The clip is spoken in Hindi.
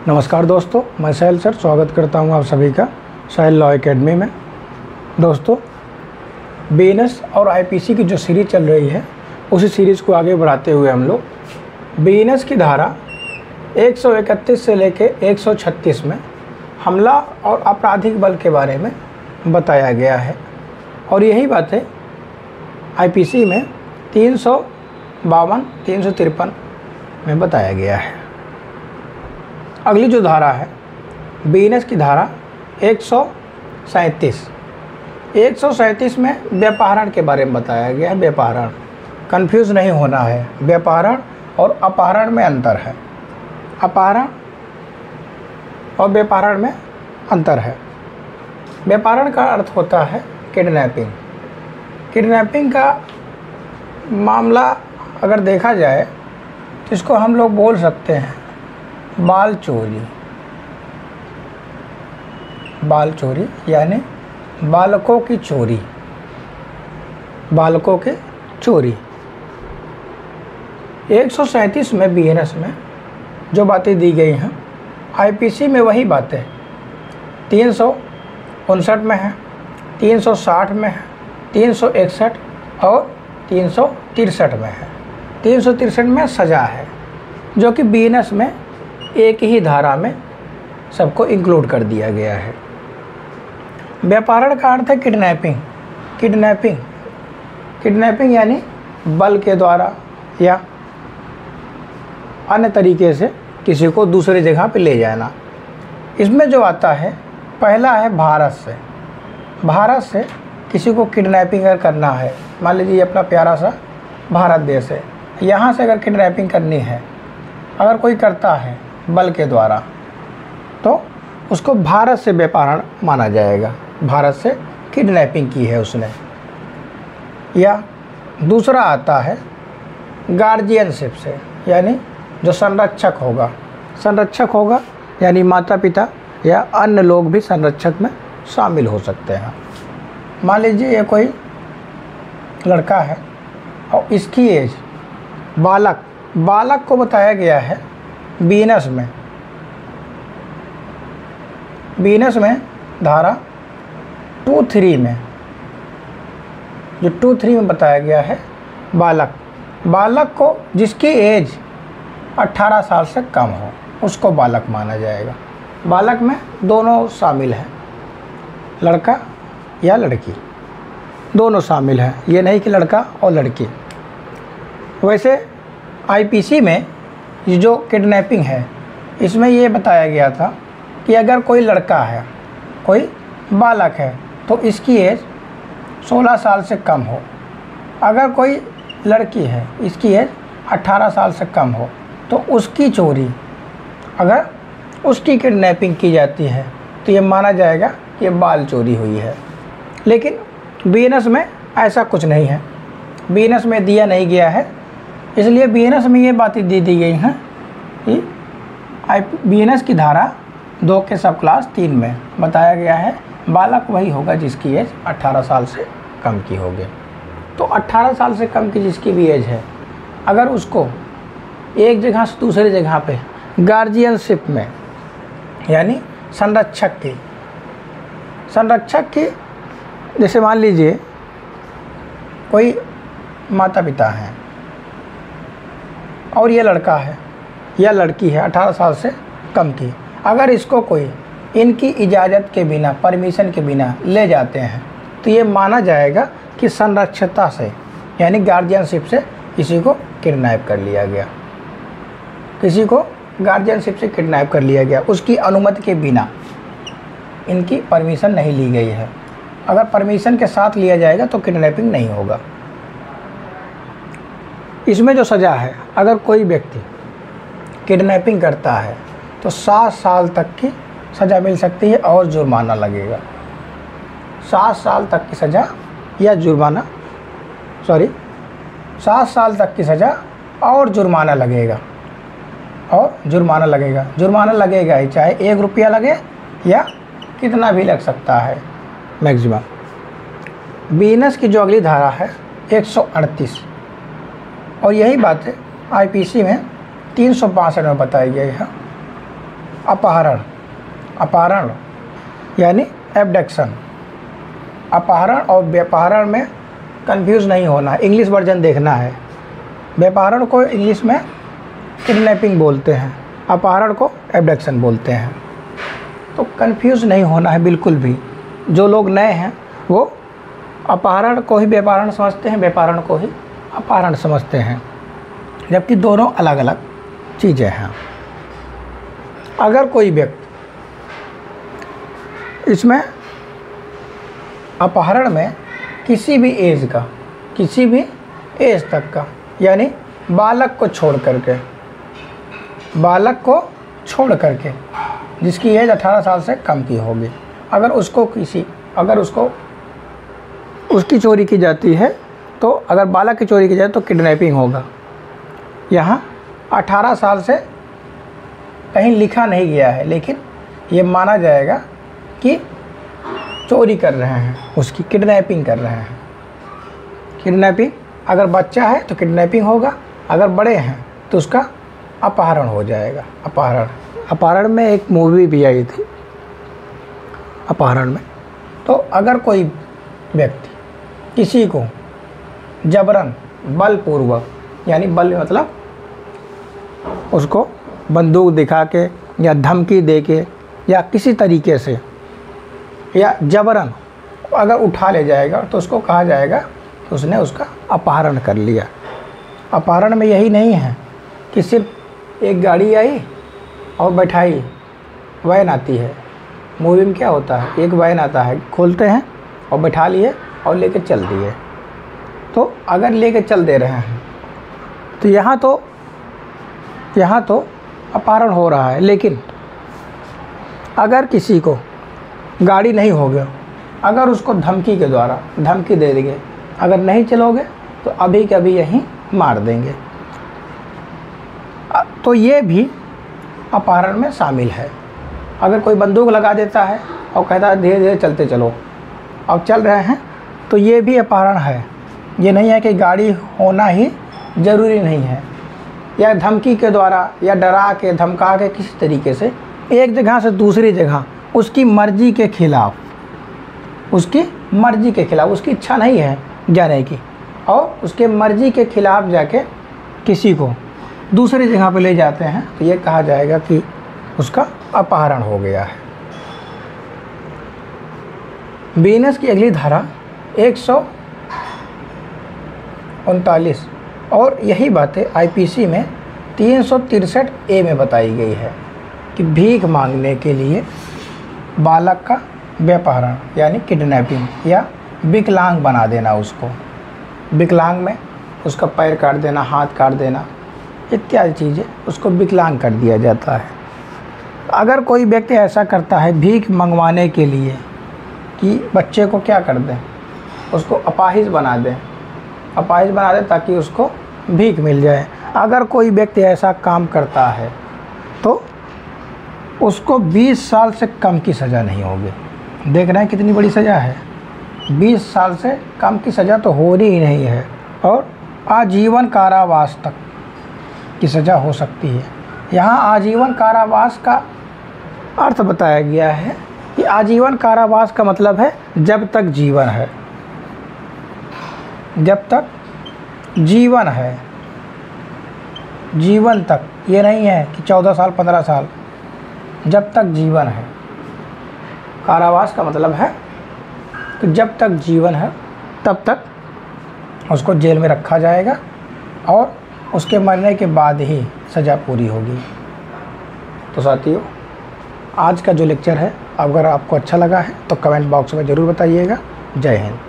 नमस्कार दोस्तों, मैं साहिल सर स्वागत करता हूं आप सभी का साहिल लॉ एकेडमी में। दोस्तों, बीएनएस और आईपीसी की जो सीरीज़ चल रही है उसी सीरीज़ को आगे बढ़ाते हुए हम लोग बीएनएस की धारा 131 से लेके 136 में हमला और आपराधिक बल के बारे में बताया गया है और यही बातें आईपीसी में 352, 353 में बताया गया है। अगली जो धारा है बीएनएस की धारा 137 में व्यापारण के बारे में बताया गया है। व्यापारण, कंफ्यूज नहीं होना है, व्यापारण और अपहरण में अंतर है। अपहरण और व्यापारण में अंतर है। व्यापारण का अर्थ होता है किडनैपिंग। किडनैपिंग का मामला अगर देखा जाए तो इसको हम लोग बोल सकते हैं बाल चोरी। बाल चोरी यानी बालकों की चोरी, बालकों की चोरी। 137 में बीएनएस में जो बातें दी गई हैं आईपीसी में वही बातें 359 में है, 360 में है, 361 और 363 में है। 363 में सज़ा है जो कि बीएनएस में एक ही धारा में सबको इंक्लूड कर दिया गया है। व्यापारण का अर्थ है किडनैपिंग। किडनैपिंग यानी बल के द्वारा या अन्य तरीके से किसी को दूसरी जगह पे ले जाना। इसमें जो आता है पहला है भारत से। भारत से किसी को किडनैपिंग अगर करना है, मान लीजिए अपना प्यारा सा भारत देश है, यहाँ से अगर किडनैपिंग करनी है, अगर कोई करता है बल के द्वारा तो उसको भारत से व्यापारण माना जाएगा। भारत से किडनैपिंग की है उसने। या दूसरा आता है गार्जियनशिप से, यानी जो संरक्षक होगा यानी माता पिता या अन्य लोग भी संरक्षक में शामिल हो सकते हैं। मान लीजिए ये कोई लड़का है और इसकी एज बालक को बताया गया है बीएनएस में धारा 23 में, जो 23 में बताया गया है बालक को जिसकी एज 18 साल से कम हो उसको बालक माना जाएगा। बालक में दोनों शामिल हैं, लड़का या लड़की दोनों शामिल हैं, ये नहीं कि लड़का और लड़की। वैसे आईपीसी में ये जो किडनैपिंग है इसमें ये बताया गया था कि अगर कोई लड़का है, कोई बालक है तो इसकी एज 16 साल से कम हो। अगर कोई लड़की है, इसकी एज 18 साल से कम हो तो उसकी चोरी, अगर उसकी किडनैपिंग की जाती है तो ये माना जाएगा कि बाल चोरी हुई है। लेकिन बीएनएस में ऐसा कुछ नहीं है, बीएनएस में दिया नहीं गया है। इसलिए बीएनएस में ये बातें दी गई हैं कि बीएनएस की धारा 2 के सब क्लास 3 में बताया गया है बालक वही होगा जिसकी एज 18 साल से कम की होगी। तो 18 साल से कम की जिसकी भी एज है, अगर उसको एक जगह से दूसरी जगह पे गार्जियनशिप में यानी संरक्षक की, जैसे मान लीजिए कोई माता पिता हैं और ये लड़का है या लड़की है 18 साल से कम की, अगर इसको कोई इनकी इजाज़त के बिना, परमिशन के बिना ले जाते हैं तो ये माना जाएगा कि संरक्षता से यानी गार्जियनशिप से किसी को किडनैप कर लिया गया। किसी को गार्जियनशिप से किडनैप कर लिया गया, उसकी अनुमति के बिना, इनकी परमिशन नहीं ली गई है। अगर परमिशन के साथ लिया जाएगा तो किडनैपिंग नहीं होगा। इसमें जो सज़ा है, अगर कोई व्यक्ति किडनैपिंग करता है तो 7 साल तक की सज़ा मिल सकती है और जुर्माना लगेगा। 7 साल तक की सज़ा या जुर्माना, 7 साल तक की सज़ा और जुर्माना लगेगा। जुर्माना लगेगा ही, चाहे 1 रुपया लगे या कितना भी लग सकता है मैक्सिमम। बीएनएस की जो अगली धारा है 138 और यही बात है आईपीसी में 362 में बताई गई है। अपहरण, अपहरण यानी एब्डक्शन। अपहरण और व्यापहरण में कंफ्यूज नहीं होना, इंग्लिश वर्जन देखना है। व्यापहरण को इंग्लिश में किडनैपिंग बोलते हैं, अपहरण को एब्डक्शन बोलते हैं। तो कंफ्यूज नहीं होना है बिल्कुल भी। जो लोग नए हैं वो अपहरण को ही व्यापहरण समझते हैं, व्यापहरण को ही अपहरण समझते हैं, जबकि दोनों अलग अलग चीज़ें हैं। अगर कोई व्यक्ति इसमें अपहरण में किसी भी एज का, किसी भी एज तक का, यानी बालक को छोड़ करके, बालक को छोड़ करके जिसकी एज 18 साल से कम की होगी, अगर उसको उसकी चोरी की जाती है, तो अगर बालक की चोरी की जाए तो किडनैपिंग होगा। यहाँ 18 साल से कहीं लिखा नहीं गया है, लेकिन ये माना जाएगा कि चोरी कर रहे हैं, उसकी किडनैपिंग कर रहे हैं। किडनैपिंग, अगर बच्चा है तो किडनैपिंग होगा, अगर बड़े हैं तो उसका अपहरण हो जाएगा। अपहरण, अपहरण में एक मूवी भी आई थी अपहरण में। तो अगर कोई व्यक्ति किसी को जबरन, बलपूर्वक, यानी बल मतलब उसको बंदूक दिखा के या धमकी दे के या किसी तरीके से या जबरन अगर उठा ले जाएगा तो उसको कहा जाएगा तो उसने उसका अपहरण कर लिया। अपहरण में यही नहीं है कि सिर्फ एक गाड़ी आई और बैठाई, वैन आती है। मूवी में क्या होता है, एक वैन आता है, खोलते हैं और बैठा लिए और लेके चल दिए। तो अगर लेके चल दे रहे हैं तो यहाँ तो अपहरण हो रहा है। लेकिन अगर किसी को गाड़ी नहीं हो गया, अगर उसको धमकी के द्वारा धमकी दे देंगे, अगर नहीं चलोगे तो अभी के अभी यहीं मार देंगे, तो ये भी अपहरण में शामिल है। अगर कोई बंदूक लगा देता है और कहता है धीरे धीरे चलते चलो, अब चल रहे हैं, तो ये भी अपहरण है। ये नहीं है कि गाड़ी होना ही ज़रूरी नहीं है, या धमकी के द्वारा या डरा के धमका के किसी तरीके से एक जगह से दूसरी जगह उसकी मर्ज़ी के खिलाफ़, उसकी मर्ज़ी के खिलाफ़, उसकी इच्छा नहीं है जाने की, और उसके मर्ज़ी के खिलाफ़ जाके किसी को दूसरी जगह पे ले जाते हैं, तो ये कहा जाएगा कि उसका अपहरण हो गया है। बीएनएस की अगली धारा 139 और यही बातें आईपीसी में 363A में बताई गई है कि भीख मांगने के लिए बालक का व्यापहरण यानी किडनैपिंग या विकलांग बना देना, उसको विकलांग में उसका पैर काट देना, हाथ काट देना इत्यादि चीज़ें, उसको विकलांग कर दिया जाता है। अगर कोई व्यक्ति ऐसा करता है भीख मंगवाने के लिए कि बच्चे को क्या कर दें, उसको अपाहिज बना दें, अपाहिज बना दें ताकि उसको भीख मिल जाए। अगर कोई व्यक्ति ऐसा काम करता है तो उसको 20 साल से कम की सज़ा नहीं होगी। देख रहे हैं कितनी बड़ी सज़ा है, 20 साल से कम की सज़ा तो हो ही नहीं है, और आजीवन कारावास तक की सज़ा हो सकती है। यहाँ आजीवन कारावास का अर्थ बताया गया है कि आजीवन कारावास का मतलब है जब तक जीवन है, जब तक जीवन है, जीवन तक। ये नहीं है कि 14 साल 15 साल, जब तक जीवन है। कारावास का मतलब है कि जब तक जीवन है तब तक उसको जेल में रखा जाएगा और उसके मरने के बाद ही सज़ा पूरी होगी। तो साथियों, आज का जो लेक्चर है अगर आपको अच्छा लगा है तो कमेंट बॉक्स में ज़रूर बताइएगा। जय हिंद।